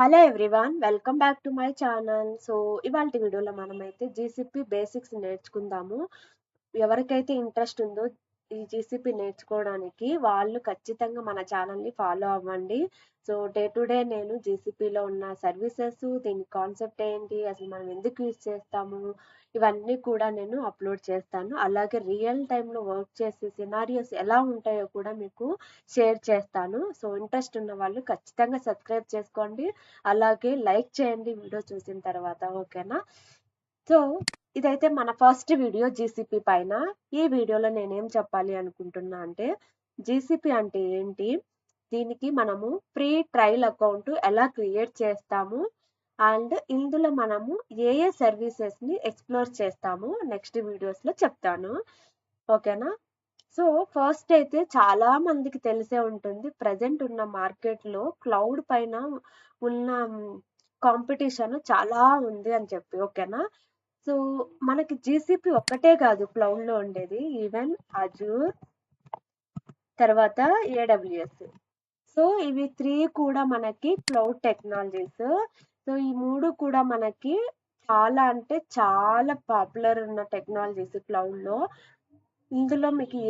Hello everyone, welcome back to my channel. ఇవాల్టి వీడియోలో మనమైతే జీసీపీ బేసిక్స్ నేర్చుకుందాము. ఎవరికైతే ఇంట్రెస్ట్ ఉందో ఈ జీసీపీ నేర్చుకోవడానికి వాళ్ళు ఖచ్చితంగా మన ఛానల్ని ఫాలో అవ్వండి. డే టు డే నేను జీసీపీలో ఉన్న సర్వీసెస్, దీని కాన్సెప్ట్ ఏంటి, అసలు మనం ఎందుకు యూజ్ చేస్తాము, ఇవన్నీ కూడా నేను అప్లోడ్ చేస్తాను. అలాగే రియల్ టైంలో వర్క్ చేసే సినారియోస్ ఎలా ఉంటాయో కూడా మీకు షేర్ చేస్తాను. ఇంట్రెస్ట్ ఉన్న వాళ్ళు ఖచ్చితంగా సబ్స్క్రైబ్ చేసుకోండి, అలాగే లైక్ చేయండి వీడియో చూసిన తర్వాత. ఓకేనా? సో ఇదైతే మన ఫస్ట్ వీడియో జీసీపీ పైన. ఈ వీడియోలో నేనేం చెప్పాలి అనుకుంటున్నా అంటే, జీసీపీ అంటే ఏంటి, దీనికి మనము ఫ్రీ ట్రయల్ అకౌంట్ ఎలా క్రియేట్ చేస్తాము, అండ్ ఇందులో మనము ఏ ఏ సర్వీసెస్ ని ఎక్స్ప్లోర్ చేస్తాము నెక్స్ట్ వీడియోస్ లో చెప్తాను. ఓకేనా? ఫస్ట్ అయితే చాలా మందికి తెలిసే ఉంటుంది, ప్రజెంట్ ఉన్న మార్కెట్ లో క్లౌడ్ పైన ఉన్న కాంపిటీషన్ చాలా ఉంది అని చెప్పి. ఓకేనా? సో మనకి జీసీపీ ఒక్కటే కాదు క్లౌడ్ లో ఉండేది, ఈవెన్ అజూర్, తర్వాత ఏడబ్ల్యూఎస్. ఇవి త్రీ కూడా మనకి క్లౌడ్ టెక్నాలజీస్. ఈ మూడు కూడా మనకి చాలా అంటే చాలా పాపులర్ ఉన్న టెక్నాలజీస్ క్లౌడ్ లో. ఇందులో మీకు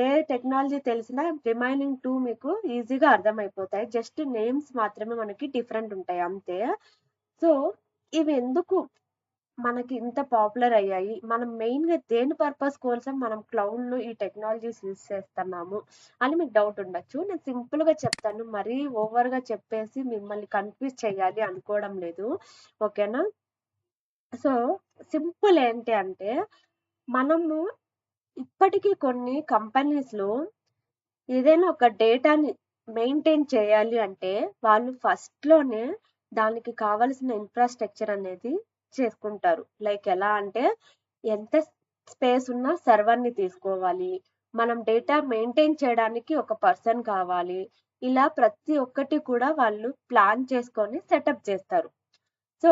ఏ టెక్నాలజీ తెలిసినా రిమైనింగ్ టూ మీకు ఈజీగా అర్థమైపోతాయి. జస్ట్ నేమ్స్ మాత్రమే మనకి డిఫరెంట్ ఉంటాయి అంతే. సో ఇవి ఎందుకు మనకి ఇంత పాపులర్ అయ్యాయి, మనం మెయిన్ గా దేని పర్పస్ కోసం మనం క్లౌడ్ లో ఈ టెక్నాలజీస్ యూజ్ చేస్తున్నాము అని మీకు డౌట్ ఉండొచ్చు. నేను సింపుల్ గా చెప్తాను, మరీ ఓవర్ గా చెప్పేసి మిమ్మల్ని కన్ఫ్యూజ్ చేయాలి అనుకోవడం లేదు. ఓకేనా? సో సింపుల్ ఏంటి అంటే, మనము ఇప్పటికీ కొన్ని కంపెనీస్ లో ఏదైనా ఒక డేటాని మెయింటైన్ చేయాలి అంటే వాళ్ళు ఫస్ట్ లోనే దానికి కావలసిన ఇన్ఫ్రాస్ట్రక్చర్ అనేది చేసుకుంటారు. లైక్ ఎలా అంటే, ఎంత స్పేస్ ఉన్న సర్వర్ ని తీసుకోవాలి, మనం డేటా మెయింటైన్ చేయడానికి ఒక పర్సన్ కావాలి, ఇలా ప్రతి ఒక్కటి కూడా వాళ్ళు ప్లాన్ చేసుకొని సెటప్ చేస్తారు. సో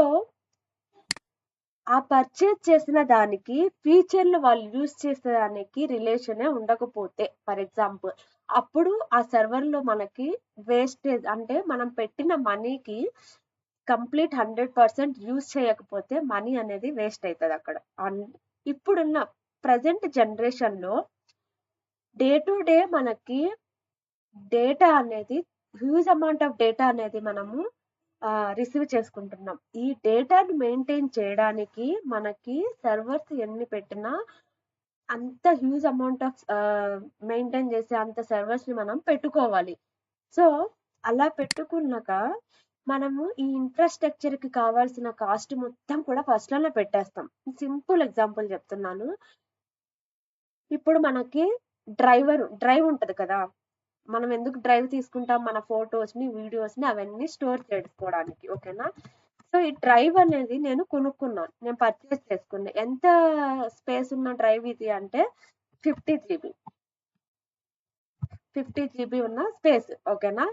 ఆ పర్చేజ్ చేసిన దానికి ఫీచర్లు వాళ్ళు యూజ్ చేసేదానికి రిలేషనే ఉండకపోతే, ఫర్ ఎగ్జాంపుల్, అప్పుడు ఆ సర్వర్ లో మనకి వేస్టేజ్ అంటే మనం పెట్టిన మనీకి కంప్లీట్ 100% యూజ్ చేయకపోతే మనీ అనేది వేస్ట్ అవుతుంది అక్కడ. ఇప్పుడున్న ప్రజెంట్ జనరేషన్ లో డే టు డే మనకి డేటా అనేది, హ్యూజ్ అమౌంట్ ఆఫ్ డేటా అనేది మనము రిసీవ్ చేసుకుంటున్నాం. ఈ డేటాని మెయింటైన్ చేయడానికి మనకి సర్వర్స్ ఎన్ని పెట్టినా అంత హ్యూజ్ అమౌంట్ ఆఫ్ మెయింటైన్ చేసే అంత సర్వర్స్ ని మనం పెట్టుకోవాలి. సో అలా పెట్టుకున్నాక మనము ఈ ఇన్ఫ్రాస్ట్రక్చర్ కి కావాల్సిన కాస్ట్ మొత్తం కూడా ఫస్ట్ లోనే పెట్టేస్తాం. సింపుల్ ఎగ్జాంపుల్ చెప్తున్నాను. ఇప్పుడు మనకి డ్రైవ్ ఉంటది కదా, మనం ఎందుకు డ్రైవ్ తీసుకుంటాం, మన ఫొటోస్ ని వీడియోస్ ని అవన్నీ స్టోర్ చేసుకోవడానికి. ఓకేనా? ఈ డ్రైవ్ అనేది నేను కొనుక్కున్నాను, నేను పర్చేస్ చేసుకున్నా. ఎంత స్పేస్ ఉన్న డ్రైవ్ ఇది అంటే 50 GB. 50 GB ఉన్న స్పేస్. ఓకేనా?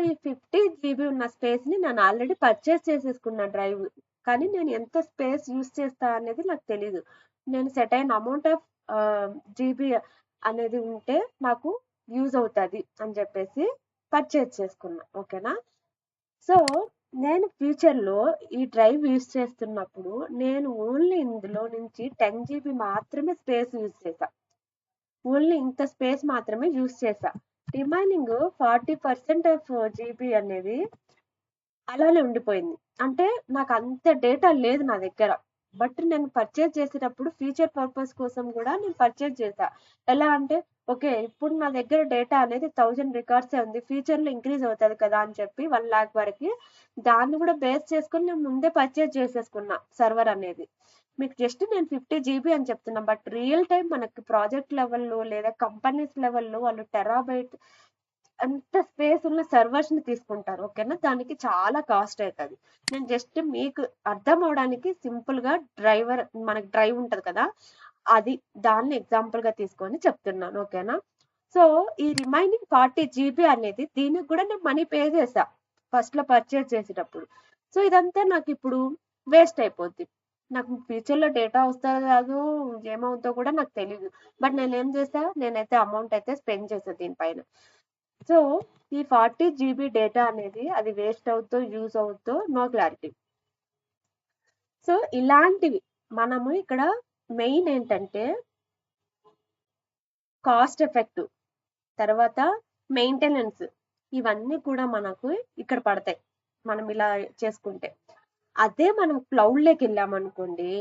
ఈ 50 GB ఉన్న స్పేస్ ని నేను ఆల్రెడీ పర్చేస్ చేసేసుకున్నా డ్రైవ్. కానీ నేను ఎంత స్పేస్ యూస్ చేస్తా అనేది నాకు తెలీదు. నేను సెట్ అయిన అమౌంట్ ఆఫ్ జీబీ అనేది ఉంటే నాకు యూజ్ అవుతుంది అని చెప్పేసి పర్చేస్ చేసుకున్నా. ఓకేనా? సో నేను ఫ్యూచర్ లో ఈ డ్రైవ్ యూజ్ చేస్తున్నప్పుడు నేను ఓన్లీ ఇందులో నుంచి 10 GB మాత్రమే స్పేస్ యూజ్ చేశా. ఓన్లీ ఇంత స్పేస్ మాత్రమే యూజ్ చేశా. రిమైనింగ్ 40% ఆఫ్ జీబీ అనేది అలానే ఉండిపోయింది. అంటే నాకు అంత డేటా లేదు నా దగ్గర. బట్ నేను పర్చేజ్ చేసేటప్పుడు ఫ్యూచర్ పర్పస్ కోసం కూడా నేను పర్చేజ్ చేశా. ఎలా అంటే, ఓకే ఇప్పుడు నా దగ్గర డేటా అనేది 1000 రికార్డ్సే ఉంది, ఫ్యూచర్ లో ఇంక్రీజ్ అవుతుంది కదా అని చెప్పి 1 lakh వరకు దాన్ని కూడా బేస్ చేసుకొని నేను ముందే పర్చేజ్ చేసేసుకున్నా సర్వర్ అనేది. మీకు జస్ట్ నేను 50 GB అని చెప్తున్నా, బట్ రియల్ టైం మనకి ప్రాజెక్ట్ లెవెల్లో లేదా కంపెనీస్ లెవెల్లో వాళ్ళు టెరాబైట్ అంత స్పేస్ ఉన్న సర్వర్స్ ని తీసుకుంటారు. ఓకేనా? దానికి చాలా కాస్ట్ అవుతుంది. నేను జస్ట్ మీకు అర్థం అవడానికి సింపుల్ గా మనకి డ్రైవ్ ఉంటది కదా, అది దాన్ని ఎగ్జాంపుల్ గా తీసుకొని చెప్తున్నాను. ఓకేనా? ఈ రిమైనింగ్ 40 GB అనేది దీనికి కూడా నేను మనీ పే చేశా ఫస్ట్ లో పర్చేస్ చేసేటప్పుడు. ఇదంతా నాకు ఇప్పుడు వేస్ట్ అయిపోద్ది. నాకు ఫ్యూచర్ లో డేటా వస్తుందో కాదు, ఏమవుతుందో కూడా నాకు తెలియదు. బట్ నేనేం చేసా, నేనైతే అమౌంట్ అయితే స్పెండ్ చేసా దీనిపైన. సో ఈ 40 GB డేటా అనేది అది వేస్ట్ అవుతో యూజ్ అవుతో నో క్లారిటీ. సో ఇలాంటివి మనము ఇక్కడ మెయిన్ ఏంటంటే కాస్ట్ ఎఫెక్టివ్, తర్వాత మెయింటెనెన్స్, ఇవన్నీ కూడా మనకు ఇక్కడ పడతాయి మనం ఇలా చేసుకుంటే. అదే మనం క్లౌడ్లోకి వెళ్ళామనుకోండి,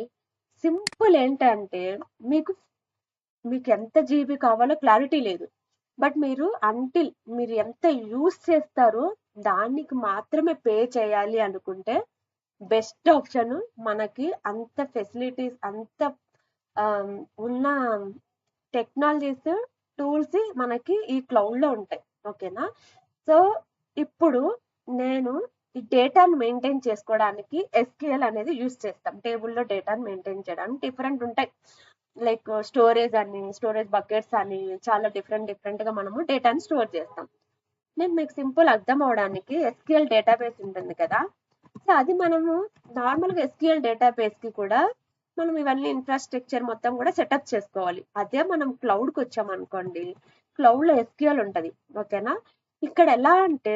సింపుల్ ఏంటంటే మీకు మీకు ఎంత జీబీ కావాలో క్లారిటీ లేదు, బట్ మీరు ఎంత యూస్ చేస్తారో దానికి మాత్రమే పే చేయాలి అనుకుంటే బెస్ట్ ఆప్షన్. మనకి అంత ఫెసిలిటీస్, అంత ఉన్న టెక్నాలజీస్, టూల్స్ మనకి ఈ క్లౌడ్ లో ఉంటాయి. ఓకేనా? సో ఇప్పుడు నేను ఈ డేటాను మెయింటైన్ చేసుకోవడానికి ఎస్క్యూఎల్ అనేది యూస్ చేస్తాం. టేబుల్లో డేటాను మెయింటైన్ చేయడానికి డిఫరెంట్ ఉంటాయి, లైక్ స్టోరేజ్ బకెట్స్ అని, చాలా డిఫరెంట్ గా మనము డేటాను స్టోర్ చేస్తాం. నేను మీకు సింపుల్ అర్థం అవడానికి ఎస్క్యూఎల్ డేటాబేస్ ఉంటుంది కదా, సో అది మనము నార్మల్గా ఎస్క్యూఎల్ డేటాబేస్ కి కూడా మనం ఇవన్నీ ఇన్ఫ్రాస్ట్రక్చర్ మొత్తం కూడా సెటప్ చేసుకోవాలి. అదే మనం క్లౌడ్కి వచ్చామనుకోండి, క్లౌడ్ లో ఎస్క్యూఎల్ ఉంటది. ఓకేనా? ఇక్కడ ఎలా అంటే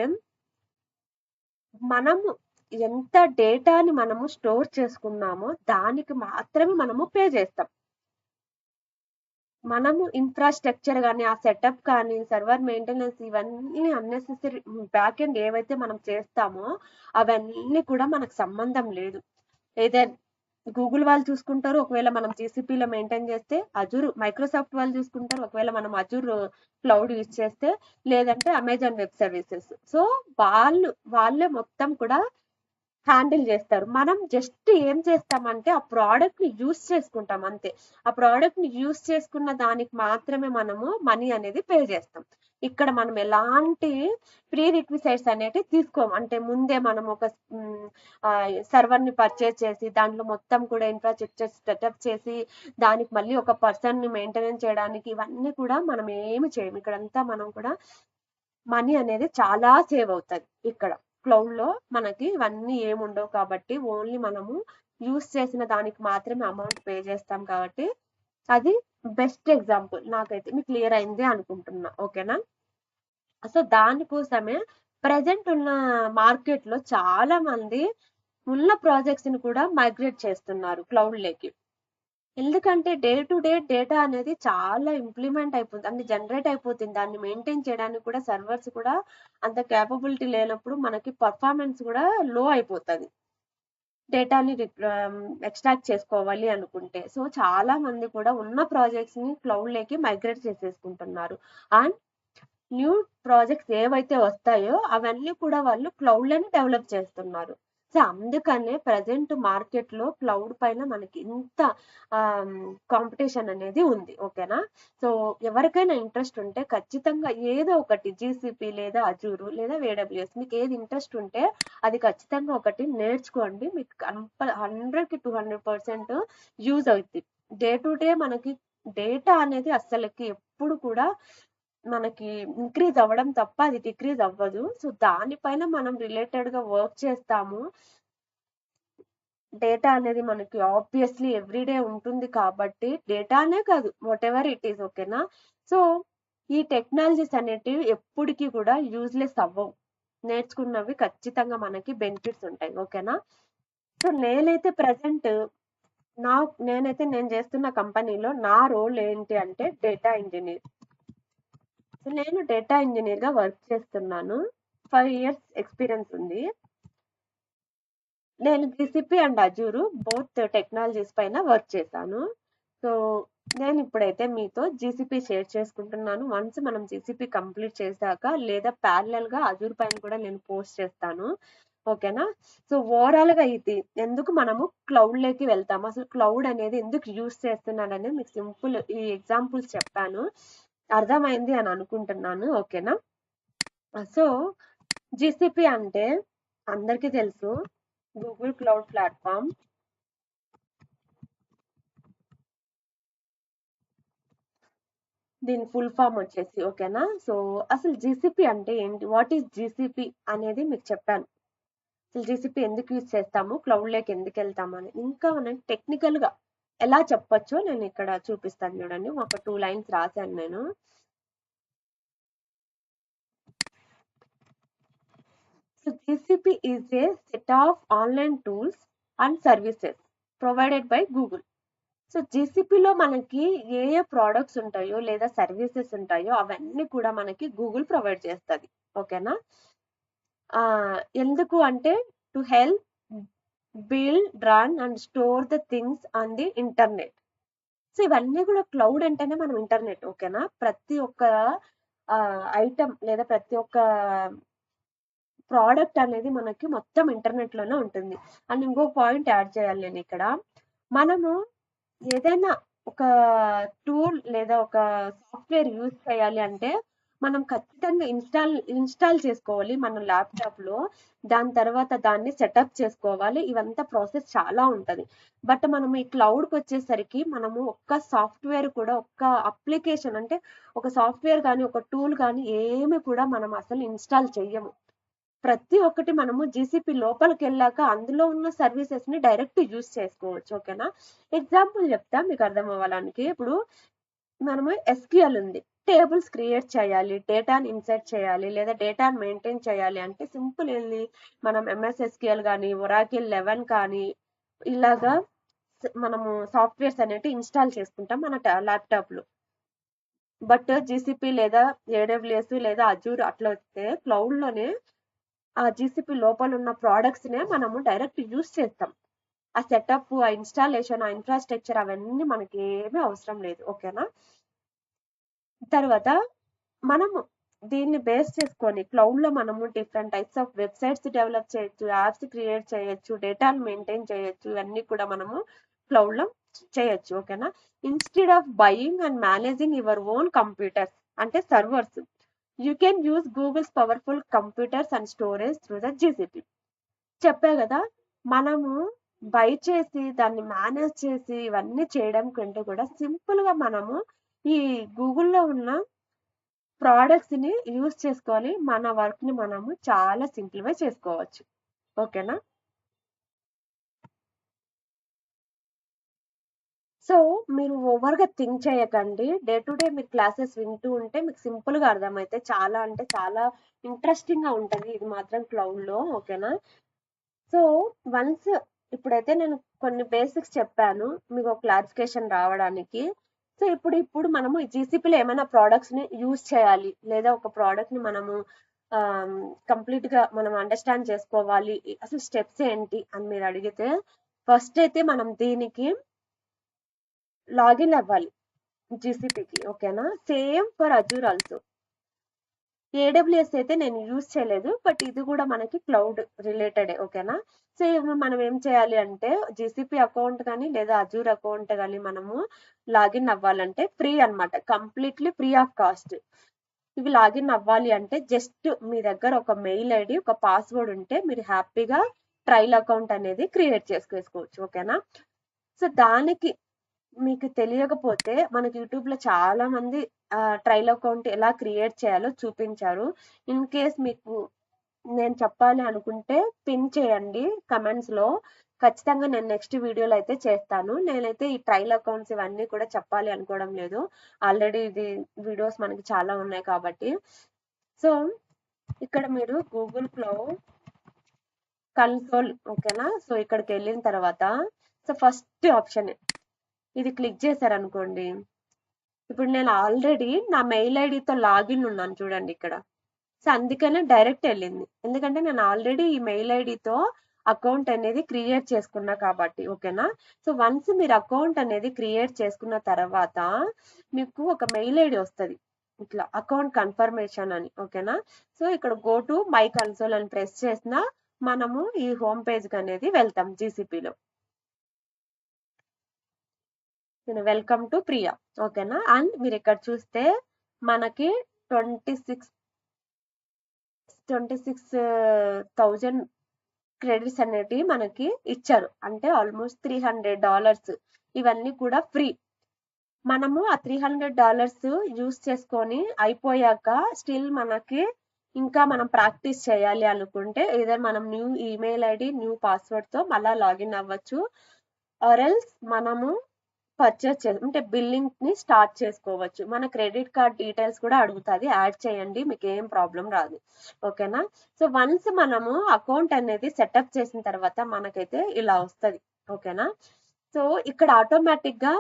మనము ఎంత డేటాని మనము స్టోర్ చేసుకున్నామో దానికి మాత్రమే మనము పే చేస్తాం. మనము ఇన్ఫ్రాస్ట్రక్చర్ కానీ, ఆ సెటప్ కానీ, సర్వర్ మెయింటెనెన్స్, ఇవన్నీ అన్నెసెసరీ బ్యాక్ ఎండ్ ఏవైతే మనం చేస్తామో అవన్నీ కూడా మనకు సంబంధం లేదు. ఏదైనా గూగుల్ వాళ్ళు చూసుకుంటారు ఒకవేళ మనం జీసీపీలో మెయింటైన్ చేస్తే, అజూర్ మైక్రోసాఫ్ట్ వాళ్ళు చూసుకుంటారు ఒకవేళ మనం అజూర్ క్లౌడ్ యూజ్ చేస్తే, లేదంటే అమెజాన్ వెబ్ సర్వీసెస్. సో వాళ్ళే మొత్తం కూడా హ్యాండిల్ చేస్తారు. మనం జస్ట్ ఏం చేస్తామంటే ఆ ప్రోడక్ట్ ని యూస్ చేసుకుంటాం అంతే. ఆ ప్రోడక్ట్ ని యూస్ చేసుకున్న దానికి మాత్రమే మనము మనీ అనేది పే చేస్తాం. ఇక్కడ మనం ఎలాంటి ప్రీ రిక్విజైట్స్ అనేటివి తీసుకోము. అంటే ముందే మనం ఒక సర్వర్ ని పర్చేస్ చేసి దాంట్లో మొత్తం కూడా ఇన్ఫ్రాస్ట్రక్చర్ సెటప్ చేసి దానికి మళ్ళీ ఒక పర్సన్ ని మెయింటెనెన్స్ చేయడానికి, ఇవన్నీ కూడా మనం ఏమి చేయము. ఇక్కడంతా మనం కూడా మనీ అనేది చాలా సేవ్ అవుతుంది. ఇక్కడ క్లౌడ్ లో మనకి ఇవన్నీ ఏముండవు కాబట్టి ఓన్లీ మనము యూస్ చేసిన దానికి మాత్రమే అమౌంట్ పే చేస్తాం కాబట్టి అది బెస్ట్ ఎగ్జాంపుల్. నాకైతే మీకు క్లియర్ అయింది అనుకుంటున్నా. ఓకేనా? సో దానికోసమే ప్రజెంట్ ఉన్న మార్కెట్ లో చాలా మంది ఉన్న ప్రాజెక్ట్స్ ని కూడా మైగ్రేట్ చేస్తున్నారు క్లౌడ్ లోకి. ఎందుకంటే డే టు డే డేటా అనేది చాలా ఇంప్లిమెంట్ అయిపోతుంది, అంటే జనరేట్ అయిపోతుంది. దాన్ని మెయింటైన్ చేయడానికి కూడా సర్వర్స్ కూడా అంత క్యాపబిలిటీ లేనప్పుడు మనకి పర్ఫార్మెన్స్ కూడా లో అయిపోతుంది డేటాని ఎక్స్ట్రాక్ట్ చేసుకోవాలి అనుకుంటే. సో చాలా మంది కూడా ఉన్న ప్రాజెక్ట్స్ ని క్లౌడ్ లోకి మైగ్రేట్ చేసేసుకుంటున్నారు. అండ్ న్యూ ప్రాజెక్ట్స్ ఏవైతే వస్తాయో అవన్నీ కూడా వాళ్ళు క్లౌడ్ లోనే డెవలప్ చేస్తున్నారు. సో అందుకనే ప్రజెంట్ మార్కెట్ లో క్లౌడ్ పైన మనకి ఇంత కాంపిటీషన్ అనేది ఉంది. ఓకేనా? సో ఎవరికైనా ఇంట్రెస్ట్ ఉంటే ఖచ్చితంగా ఏదో ఒకటి జీసీపీ లేదా అజూరు లేదా ఏడబ్ల్యూఎస్, మీకు ఏది ఇంట్రెస్ట్ ఉంటే అది ఖచ్చితంగా ఒకటి నేర్చుకోండి. మీకు 100కి 200% యూజ్ అవుతుంది. డే టు డే మనకి డేటా అనేది అస్సలకి ఎప్పుడు కూడా మనకి ఇంక్రీజ్ అవ్వడం తప్ప అది డిక్రీజ్ అవ్వదు. సో దానిపైన మనం రిలేటెడ్ గా వర్క్ చేస్తాము. డేటా అనేది మనకి ఆబ్వియస్లీ ఎవ్రీడే ఉంటుంది కాబట్టి డేటానే కాదు, వాట్ ఎవర్ ఇట్ ఈస్. ఓకేనా? సో ఈ టెక్నాలజీస్ అనేటివి ఎప్పటికీ కూడా యూజ్లెస్ అవ్వవు. నేర్చుకున్నవి ఖచ్చితంగా మనకి బెనిఫిట్స్ ఉంటాయి. ఓకేనా? సో నేనైతే ప్రజెంట్ నేను చేస్తున్న కంపెనీలో నా రోల్ ఏంటి అంటే డేటా ఇంజనీర్. సో నేను డేటా ఇంజనీర్ గా వర్క్ చేస్తున్నాను. 5 years ఎక్స్పీరియన్స్ ఉంది. నేను జీసీపీ అండ్ అజూరు బోత్ టెక్నాలజీస్ పైన వర్క్ చేశాను. సో నేను ఇప్పుడైతే మీతో జీసీపీ షేర్ చేసుకుంటున్నాను. వన్స్ మనం జీసీపీ కంప్లీట్ చేశాక లేదా ప్యారలల్ గా అజూర్ పైన కూడా నేను పోస్ట్ చేస్తాను. ఓకేనా? సో ఓవరాల్ గా ఇది ఎందుకు మనము క్లౌడ్ లోకి వెళ్తాము, అసలు క్లౌడ్ అనేది ఎందుకు యూస్ చేస్తున్నాను అనేది మీకు సింపుల్ ఈ ఎగ్జాంపుల్స్ చెప్పాను. అర్థమైంది అని అనుకుంటున్నాను. ఓకేనా? సో జీసీపీ అంటే అందరికీ తెలుసు, గూగుల్ క్లౌడ్ ప్లాట్ఫామ్. దీని ఫుల్ ఫామ్ వచ్చేసి. ఓకేనా? సో అసలు జీసీపీ అంటే ఏంటి, వాట్ ఈస్ జీసీపీ అనేది మీకు చెప్పాను. అసలు జీసీపీ ఎందుకు యూజ్ చేస్తాము, క్లౌడ్ లోకి ఎందుకు వెళ్తాము అని ఇంకా మనం టెక్నికల్ గా ఎలా చెప్పొచ్చో నేను ఇక్కడ చూపిస్తాను. చూడండి, ఒక 2 lines రాశాను నేను. So GCP is a set of online tools and services provided by Google. So జీసీపీలో మనకి ఏ ఏ ప్రోడక్ట్స్ ఉంటాయో లేదా సర్వీసెస్ ఉంటాయో అవన్నీ కూడా మనకి గూగుల్ ప్రొవైడ్ చేస్తుంది. ఓకేనా? ఎందుకు అంటే to help build, run and store the things on the internet. So ఇవన్నీ కూడా క్లౌడ్ అంటేనే మనం ఇంటర్నెట్. ఓకేనా? ప్రతి ఒక్క ఐటమ్ లేదా ప్రతి ఒక్క ప్రోడక్ట్ అనేది మనకి మొత్తం ఇంటర్నెట్ లోనే ఉంటుంది. అండ్ ఇంకో పాయింట్ యాడ్ చేయాలి నేను ఇక్కడ. మనము ఏదైనా ఒక టూల్ లేదా ఒక సాఫ్ట్వేర్ యూజ్ చేయాలి అంటే మనం ఖచ్చితంగా ఇన్స్టాల్ చేసుకోవాలి మన ల్యాప్టాప్ లో. దాని తర్వాత దాన్ని సెటప్ చేసుకోవాలి. ఇవంతా ప్రాసెస్ చాలా ఉంటది. బట్ మనం ఈ క్లౌడ్ కి వచ్చేసరికి మనము ఒక్క సాఫ్ట్వేర్ కూడా, ఒక్క అప్లికేషన్ అంటే ఒక సాఫ్ట్వేర్ కానీ ఒక టూల్ కానీ ఏమి కూడా మనం అసలు ఇన్స్టాల్ చెయ్యము. ప్రతి ఒక్కటి మనము జీసీపీ లోపలికి వెళ్ళాక అందులో ఉన్న సర్వీసెస్ ని డైరెక్ట్ యూజ్ చేసుకోవచ్చు. ఓకేనా? ఎగ్జాంపుల్ చెప్తా మీకు అర్థం అవ్వడానికి. ఇప్పుడు మనము ఎస్క్యూఎల్ ఉంది, టేబుల్స్ క్రియేట్ చేయాలి, డేటాని ఇన్సర్ట్ చేయాలి లేదా డేటాని మెయింటైన్ చేయాలి అంటే సింపుల్ ఏంది, మనం ఎంఎస్ ఎస్క్యూఎల్ కానీ ఒరాకిల్ 11 కానీ ఇలాగా మనము సాఫ్ట్వేర్స్ అనేవి ఇన్స్టాల్ చేసుకుంటాం మన ల్యాప్టాప్ లో. బట్ జీసీపీ లేదా ఏడబ్ల్యూఎస్ లేదా అజూర్ అట్లా వస్తే క్లౌడ్ లోనే ఆ జీసీపీ లోపల ఉన్న ప్రోడక్ట్స్ నే మనము డైరెక్ట్ యూజ్ చేస్తాం. ఆ సెటప్, ఆ ఇన్స్టాలేషన్, ఆ ఇన్ఫ్రాస్ట్రక్చర్ అవన్నీ మనకి ఏమీ అవసరం లేదు. ఓకేనా? తర్వాత మనము దీన్ని బేస్ చేసుకొని క్లౌడ్ లో మనము different types of websites develop చేయొచ్చు, యాప్స్ క్రియేట్ చేయొచ్చు, డేటాను మెయింటైన్ చేయొచ్చు. ఇవన్నీ కూడా మనము క్లౌడ్ లో చేయొచ్చు. ఓకేనా? Instead of buying and managing your own computers అంటే servers, you can use Google's powerful computers and storage through the GCP. చెప్పా కదా, మనము బై చేసి దాన్ని మేనేజ్ చేసి ఇవన్నీ చేయడం కంటే కూడా సింపుల్ గా మనము ఈ గూగుల్లో ఉన్న ప్రోడక్ట్స్ ని యూజ్ చేసుకొని మన వర్క్ ని మనము చాలా సింప్లిఫై చేసుకోవచ్చు. ఓకేనా? సో మీరు ఓవర్ గా థింక్ చేయకండి. డే టు డే మీరు క్లాసెస్ వింటూ ఉంటే మీకు సింపుల్ గా అర్థమైతే చాలా అంటే చాలా ఇంట్రెస్టింగ్ గా ఉంటది ఇది మాత్రం క్లౌడ్ లో. ఓకేనా? సో వన్స్ ఇప్పుడైతే నేను కొన్ని బేసిక్స్ చెప్పాను మీకు ఒక క్లారిఫికేషన్ రావడానికి. సో ఇప్పుడు మనము జీసీపీలో ఏమైనా ప్రోడక్ట్స్ ని యూజ్ చేయాలి లేదా ఒక ప్రోడక్ట్ ని మనము కంప్లీట్ గా మనం అండర్స్టాండ్ చేసుకోవాలి, అసలు స్టెప్స్ ఏంటి అని మీరు అడిగితే ఫస్ట్ అయితే మనం దీనికి లాగిన్ అవ్వాలి జీసీపీకి. ఓకేనా? Same for Azure also. AWS అయితే నేను యూజ్ చేయలేదు, బట్ ఇది కూడా మనకి క్లౌడ్ రిలేటెడ్. ఓకేనా? సో మనం ఏం చేయాలి అంటే జీసీపీ అకౌంట్ కానీ లేదా అజూర్ అకౌంట్ కానీ మనము లాగిన్ అవ్వాలంటే ఫ్రీ అన్నమాట, కంప్లీట్లీ ఫ్రీ ఆఫ్ కాస్ట్. ఇవి లాగిన్ అవ్వాలి అంటే జస్ట్ మీ దగ్గర ఒక మెయిల్ ఐడి, ఒక పాస్వర్డ్ ఉంటే మీరు హ్యాపీగా ట్రయల్ అకౌంట్ అనేది క్రియేట్ చేసుకోవచ్చు. ఓకేనా? సో దానికి మీకు తెలియకపోతే మనకి యూట్యూబ్ లో చాలా మంది ట్రయల్ అకౌంట్ ఎలా క్రియేట్ చేయాలో చూపించారు. ఇన్ కేస్ మీకు నేను చెప్పాలి అనుకుంటే పిన్ చేయండి కమెంట్స్ లో, ఖచ్చితంగా నేను నెక్స్ట్ వీడియోలో అయితే చేస్తాను. నేనైతే ఈ ట్రయల్ అకౌంట్స్ ఇవన్నీ కూడా చెప్పాలి అనుకోవడం లేదు, ఆల్రెడీ ఇది వీడియోస్ మనకి చాలా ఉన్నాయి కాబట్టి. సో ఇక్కడ మీరు గూగుల్ క్లౌడ్ కన్సోల్. ఓకేనా? సో ఇక్కడికి వెళ్ళిన తర్వాత సో ఫస్ట్ ఆప్షన్ ఇది క్లిక్ చేశారనుకోండి. ఇప్పుడు నేను ఆల్రెడీ నా మెయిల్ ఐడితో లాగిన్ ఉన్నాను చూడండి ఇక్కడ. సో అందుకనే డైరెక్ట్ వెళ్ళింది, ఎందుకంటే నేను ఆల్రెడీ ఈ మెయిల్ ఐడితో అకౌంట్ అనేది క్రియేట్ చేసుకున్నా కాబట్టి. ఓకేనా? సో వన్స్ మీరు అకౌంట్ అనేది క్రియేట్ చేసుకున్న తర్వాత మీకు ఒక మెయిల్ ఐడి వస్తుంది ఇట్లా అకౌంట్ కన్ఫర్మేషన్ అని. ఓకేనా? సో ఇక్కడ గో టు మై కన్సోల్ అని ప్రెస్ చేసినా మనము ఈ హోమ్ పేజ్ అనేది వెళ్తాం జీసీపీలో. Welcome to Priya. ఓకేనా? అండ్ మీరు ఇక్కడ చూస్తే మనకి 26,000 క్రెడిట్స్ అనేటివి మనకి ఇచ్చారు, అంటే ఆల్మోస్ట్ $300. ఇవన్నీ కూడా ఫ్రీ. మనము ఆ $300 యూస్ చేసుకొని అయిపోయాక స్టిల్ మనకి ఇంకా మనం ప్రాక్టీస్ చేయాలి అనుకుంటే ఏదో మనం new email ID, new password తో మళ్ళా లాగిన్ అవ్వచ్చు. ఆర్ ఎల్స్ మనము పర్చేస్ అంటే బిల్లింగ్ ని స్టార్ట్ చేసుకోవచ్చు. మన క్రెడిట్ కార్డ్ డీటెయిల్స్ కూడా అడుగుతుంది, యాడ్ చేయండి, మీకు ఏం ప్రాబ్లం రాదు. ఓకేనా. సో వన్స్ మనము అకౌంట్ అనేది సెటప్ చేసిన తర్వాత మనకైతే ఇలా వస్తుంది. ఓకేనా. సో ఇక్కడ ఆటోమేటిక్ గా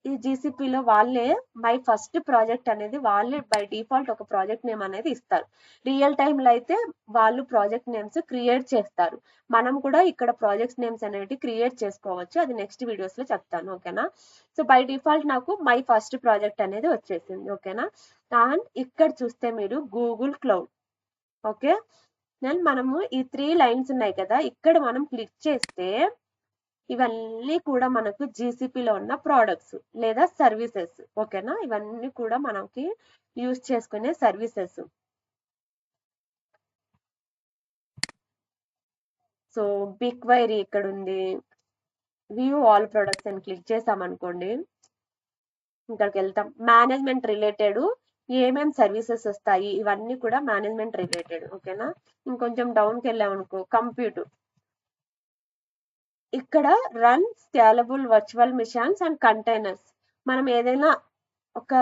ఈ జీసీపీలో వాళ్ళే మై ఫస్ట్ ప్రాజెక్ట్ అనేది వాళ్ళే బై డిఫాల్ట్ ఒక ప్రాజెక్ట్ నేమ్ అనేది ఇస్తారు. రియల్ టైంలో అయితే వాళ్ళు ప్రాజెక్ట్ నేమ్స్ క్రియేట్ చేస్తారు. మనం కూడా ఇక్కడ ప్రాజెక్ట్ నేమ్స్ అనేవి క్రియేట్ చేసుకోవచ్చు, అది నెక్స్ట్ వీడియోస్ లో చెప్తాను. ఓకేనా. సో బై డిఫాల్ట్ నాకు మై ఫస్ట్ ప్రాజెక్ట్ అనేది వచ్చేసింది. ఓకేనా. అండ్ ఇక్కడ చూస్తే మీరు గూగుల్ క్లౌడ్. ఓకే. దెన్ మనము ఈ 3 లైన్స్ ఉన్నాయి కదా, ఇక్కడ మనం క్లిక్ చేస్తే ఇవన్నీ కూడా మనకు జీసీపీలో ఉన్న ప్రోడక్ట్స్ లేదా సర్వీసెస్. ఓకేనా. ఇవన్నీ కూడా మనకి యూజ్ చేసుకునే సర్వీసెస్. సో బిగ్ క్వైరీ ఇక్కడ ఉంది. వ్యూ ఆల్ ప్రొడక్ట్స్ అని క్లిక్ చేసామనుకోండి, ఇక్కడికి వెళ్తాం. మేనేజ్మెంట్ రిలేటెడ్ ఏమేం సర్వీసెస్ వస్తాయి, ఇవన్నీ కూడా మేనేజ్మెంట్ రిలేటెడ్. ఓకేనా. ఇంకొంచెం డౌన్కి వెళ్ళామనుకో, కంప్యూటర్. ఇక్కడ run scalable virtual machines and containers. మనం ఏదైనా ఒక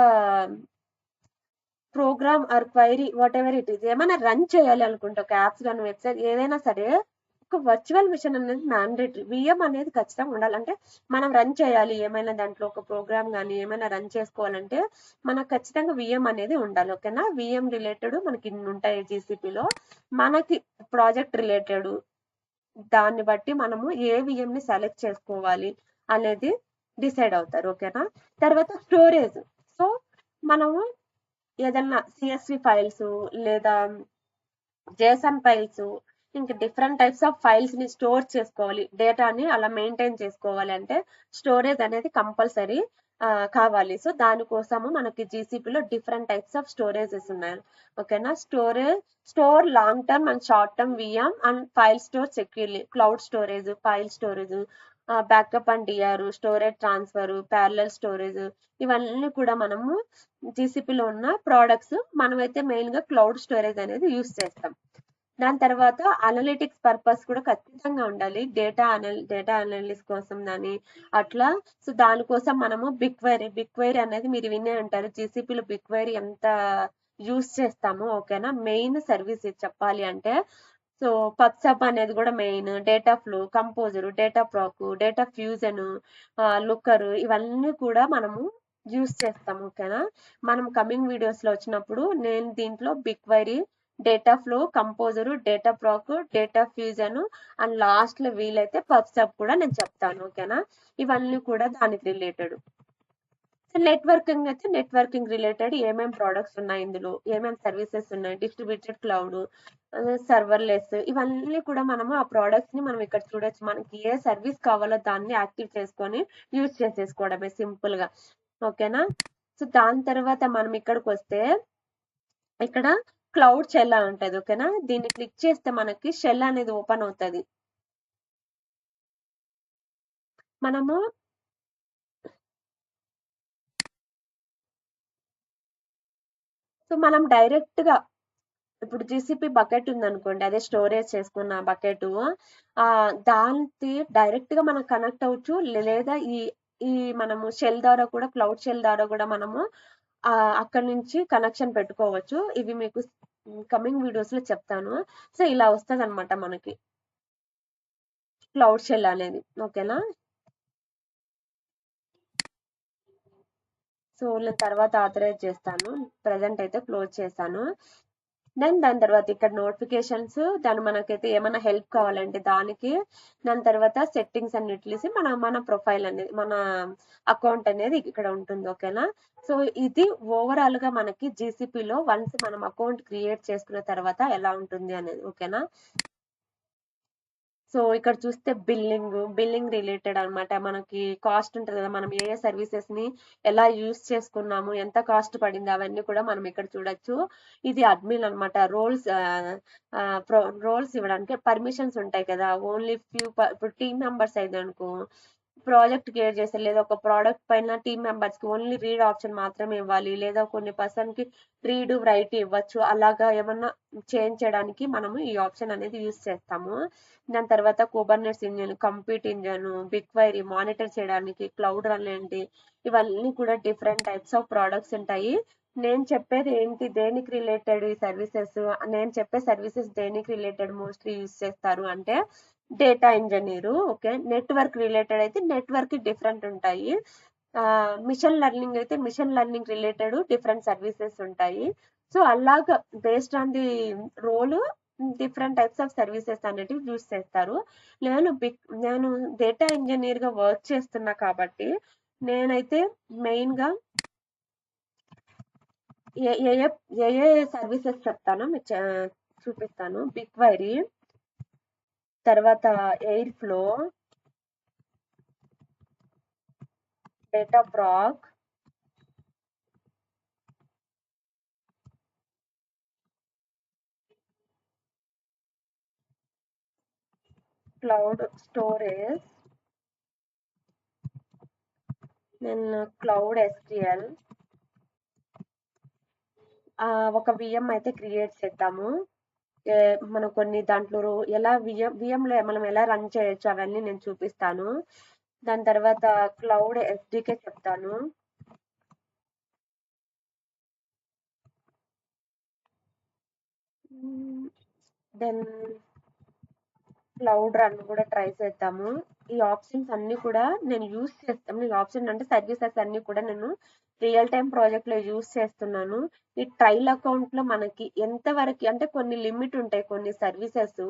program or query whatever it is ఏమైనా రన్ చేయాలి అనుకుంటే, ఒక యాప్స్ కానీ వెబ్సైట్ ఏదైనా సరే, ఒక వర్చువల్ మిషన్ అనేది మ్యాండేటరీ. విఎం అనేది ఖచ్చితంగా ఉండాలంటే మనం రన్ చేయాలి ఏమైనా దాంట్లో ఒక ప్రోగ్రామ్ కానీ ఏమైనా రన్ చేసుకోవాలంటే మనకు ఖచ్చితంగా విఎం అనేది ఉండాలి. ఓకేనా. విఎం రిలేటెడ్ మనకి ఇన్ని ఉంటాయి జీసీపీలో. మనకి ప్రాజెక్ట్ రిలేటెడ్ దాన్ని బట్టి మనము ఏ విఎం ని సెలెక్ట్ చేసుకోవాలి అనేది డిసైడ్ అవుతారు. ఓకేనా. తర్వాత స్టోరేజ్. సో మనము ఏదన్నా సిఎస్వి ఫైల్స్ లేదా జేసన్ ఫైల్స్, ఇంకా డిఫరెంట్ టైప్స్ ఆఫ్ ఫైల్స్ ని స్టోర్ చేసుకోవాలి, డేటాని అలా మెయింటైన్ చేసుకోవాలి అంటే స్టోరేజ్ అనేది కంపల్సరీ కావాలి. సో దానికోసము మనకి జీసీపీలో డిఫరెంట్ టైప్స్ ఆఫ్ స్టోరేజెస్ ఉన్నాయి. ఓకేనా. Store long term and short term VM and file store securely. Cloud storage, file storage, backup and DR, storage transfer, parallel storage, ఇవన్నీ కూడా మనము జీసీపీలో ఉన్న ప్రోడక్ట్స్. మనమైతే మెయిన్ గా క్లౌడ్ స్టోరేజ్ అనేది యూస్ చేస్తాం. దాని తర్వాత అనలిటిక్స్ పర్పస్ కూడా ఖచ్చితంగా ఉండాలి, డేటా అనలిసిస్ కోసం దాని అట్లా. సో దానికోసం మనము బిగ్ క్వైరీ అనేది మీరు వినే అంటారు. జీసీపీలో బిగ్ క్వైరీ ఎంత యూస్ చేస్తాము. ఓకేనా. మెయిన్ సర్వీస్ ఇది చెప్పాలి అంటే. సో పబ్సబ్ అనేది కూడా main, data flow, composer, data proc, data fusion, లుక్కర్, ఇవన్నీ కూడా మనము యూస్ చేస్తాం. ఓకేనా. మనం కమింగ్ వీడియోస్ లో వచ్చినప్పుడు నేను దీంట్లో big query, data flow, composer, data proc, data fusion and last లో వీలైతే పబ్సబ్ కూడా నేను చెప్తాను. ఓకేనా. ఇవన్నీ కూడా దానికి రిలేటెడ్. నెట్వర్కింగ్ అయితే నెట్వర్కింగ్ రిలేటెడ్ ఏమేం ప్రోడక్ట్స్ ఉన్నాయి, ఇందులో ఏమేం సర్వీసెస్ ఉన్నాయి, డిస్ట్రిబ్యూటెడ్ క్లౌడ్, సర్వర్లెస్, ఇవన్నీ కూడా మనము ఆ ప్రోడక్ట్స్ ని మనం ఇక్కడ చూడొచ్చు. మనకి ఏ సర్వీస్ కావాలో దాన్ని యాక్టివ్ చేసుకొని యూజ్ చేసేసుకోవడమే సింపుల్ గా. ఓకేనా. సో దాని తర్వాత మనం ఇక్కడికి వస్తే ఇక్కడ క్లౌడ్ షెల్ అని ఉంటది. ఓకేనా. దీన్ని క్లిక్ చేస్తే మనకి షెల్ అనేది ఓపెన్ అవుతుంది. మనము సో మనం డైరెక్ట్ గా ఇప్పుడు జీసీపీ బకెట్ ఉందనుకోండి, అదే స్టోరేజ్ చేసుకున్న బకెట్, దానికి డైరెక్ట్ గా మనం కనెక్ట్ అవ్వచ్చు. లేదా ఈ ఈ మనము షెల్ ద్వారా కూడా, క్లౌడ్ షెల్ ద్వారా కూడా మనము అక్కడ నుంచి కనెక్షన్ పెట్టుకోవచ్చు. ఇవి మీకు కమింగ్ వీడియోస్ లో చెప్తాను. సో ఇలా వస్తుంది అనమాట మనకి క్లౌడ్ షెల్ అనేది. ఓకేనా. సో నేను తర్వాత ఆథరైజ్ చేస్తాను, ప్రజెంట్ అయితే క్లోజ్ చేశాను. దాని తర్వాత ఇక్కడ నోటిఫికేషన్స్, దాని మనకైతే ఏమైనా హెల్ప్ కావాలంటే దానికి, దాని తర్వాత సెట్టింగ్స్ అన్నిటిసి మన ప్రొఫైల్ అనేది, మన అకౌంట్ అనేది ఇక్కడ ఉంటుంది. ఓకేనా. సో ఇది ఓవరాల్ గా మనకి జీసీపీలో వన్స్ మనం అకౌంట్ క్రియేట్ చేసుకున్న తర్వాత ఎలా ఉంటుంది అనేది. ఓకేనా. సో ఇక్కడ చూస్తే బిల్లింగ్ రిలేటెడ్ అనమాట. మనకి కాస్ట్ ఉంటుంది కదా, మనం ఏ సర్వీసెస్ ని ఎలా యూస్ చేసుకున్నాము, ఎంత కాస్ట్ పడింది, అవన్నీ కూడా మనం ఇక్కడ చూడొచ్చు. ఇది అడ్మిన్ అనమాట. రోల్స్ ఇవ్వడానికి పర్మిషన్స్ ఉంటాయి కదా, ఓన్లీ ఫ్యూ. ఇప్పుడు టీమ్ మెంబర్స్ అయితే అనుకో ప్రాజెక్ట్ క్రియేట్ చేస్తారు, లేదా ఒక ప్రోడక్ట్ పైన టీమ్ మెంబర్స్ కి ఓన్లీ రీడ్ ఆప్షన్ మాత్రమే ఇవ్వాలి, లేదా కొన్ని పర్సన్ కి రీడ్ రైట్ ఇవ్వచ్చు, అలాగా ఏమన్నా చేంజ్ చేయడానికి మనము ఈ ఆప్షన్ అనేది యూస్ చేస్తాము. దాని తర్వాత Kubernetes engine, compute engine, big query monitor చేయడానికి, క్లౌడ్ రన్ ఏంటి, ఇవన్నీ కూడా డిఫరెంట్ టైప్స్ ఆఫ్ ప్రోడక్ట్స్ ఉంటాయి. నేను చెప్పేది ఏంటి, దేనికి రిలేటెడ్ ఈ సర్వీసెస్, నేను చెప్పే సర్వీసెస్ దేనికి రిలేటెడ్ మోస్ట్లీ యూస్ చేస్తారు అంటే data engineer. Okay, network related అయితే నెట్వర్క్ డిఫరెంట్ ఉంటాయి. మిషన్ లెర్నింగ్ అయితే machine learning related different services ఉంటాయి. సో అలాగా based on the role different types of services అనేటివి యూస్ చేస్తారు. నేను డేటా ఇంజనీర్ గా వర్క్ చేస్తున్నా కాబట్టి నేనైతే మెయిన్ గా ఏ ఏ ఏ ఏ సర్వీసెస్ చెప్తానో మీకు చూపిస్తాను. బిగ్ క్వైరీ, తర్వాత Airflow, Dataproc, cloud storage, then cloud SQL. ఒక విఎం అయితే క్రియేట్ చేద్దాము. మనం కొన్ని దాంట్లో ఎలా విఎంలో మనం ఎలా రన్ చేయొచ్చు అవన్నీ నేను చూపిస్తాను. దాని తర్వాత క్లౌడ్ ఎస్డికే చెప్తాను. దెన్ క్లౌడ్ రన్ కూడా ట్రై చేద్దాము. ఈ ఆప్షన్స్ అన్ని కూడా నేను యూస్ చేస్తాను. ఈ ఆప్షన్ అంటే సర్వీసెస్ అన్ని కూడా నేను రియల్ టైం ప్రాజెక్ట్ లో యూస్ చేస్తున్నాను. ఈ ట్రయల్ అకౌంట్ లో మనకి ఎంతవరకు అంటే కొన్ని లిమిట్ ఉంటాయి, కొన్ని సర్వీసెస్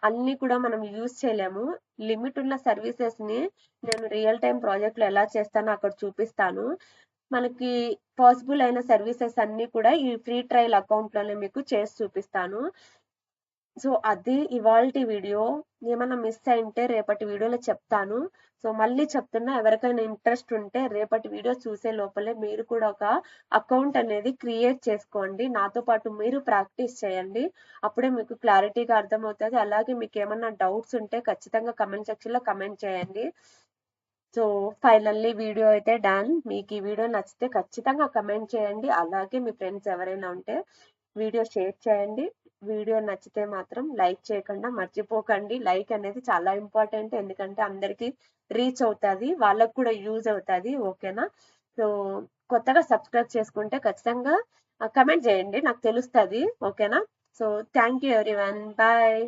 అన్ని కూడా మనం యూస్ చేయలేము. లిమిట్ ఉన్న సర్వీసెస్ ని నేను రియల్ టైం ప్రాజెక్ట్ లో ఎలా చేస్తానో అక్కడ చూపిస్తాను. మనకి పాసిబుల్ అయిన సర్వీసెస్ అన్ని కూడా ఈ ఫ్రీ ట్రయల్ అకౌంట్ లోనే మీకు చేసి చూపిస్తాను. సో అది ఇవాల్టి వీడియో. ఏమైనా మిస్ అయింటే రేపటి వీడియోలో చెప్తాను. సో మళ్ళీ చెప్తున్నా, ఎవరికైనా ఇంట్రెస్ట్ ఉంటే రేపటి వీడియో చూసే లోపలే మీరు కూడా ఒక అకౌంట్ అనేది క్రియేట్ చేసుకోండి. నాతో పాటు మీరు ప్రాక్టీస్ చేయండి. అప్పుడే మీకు క్లారిటీగా అర్థమవుతుంది. అలాగే మీకు ఏమన్నా డౌట్స్ ఉంటే ఖచ్చితంగా కమెంట్ సెక్షన్ లో కమెంట్ చేయండి. సో ఫైనల్లీ వీడియో అయితే డన్. మీకు ఈ వీడియో నచ్చితే ఖచ్చితంగా కమెంట్ చేయండి. అలాగే మీ ఫ్రెండ్స్ ఎవరైనా ఉంటే వీడియో షేర్ చేయండి. వీడియో నచ్చితే మాత్రం లైక్ చేయకుండా మర్చిపోకండి. లైక్ అనేది చాలా ఇంపార్టెంట్, ఎందుకంటే అందరికి రీచ్ అవుతుంది, వాళ్ళకు కూడా యూజ్ అవుతుంది. ఓకేనా? సో కొత్తగా సబ్స్క్రైబ్ చేసుకుంటే ఖచ్చితంగా కమెంట్ చేయండి, నాకు తెలుస్తుంది. ఓకేనా? So thank you everyone, bye.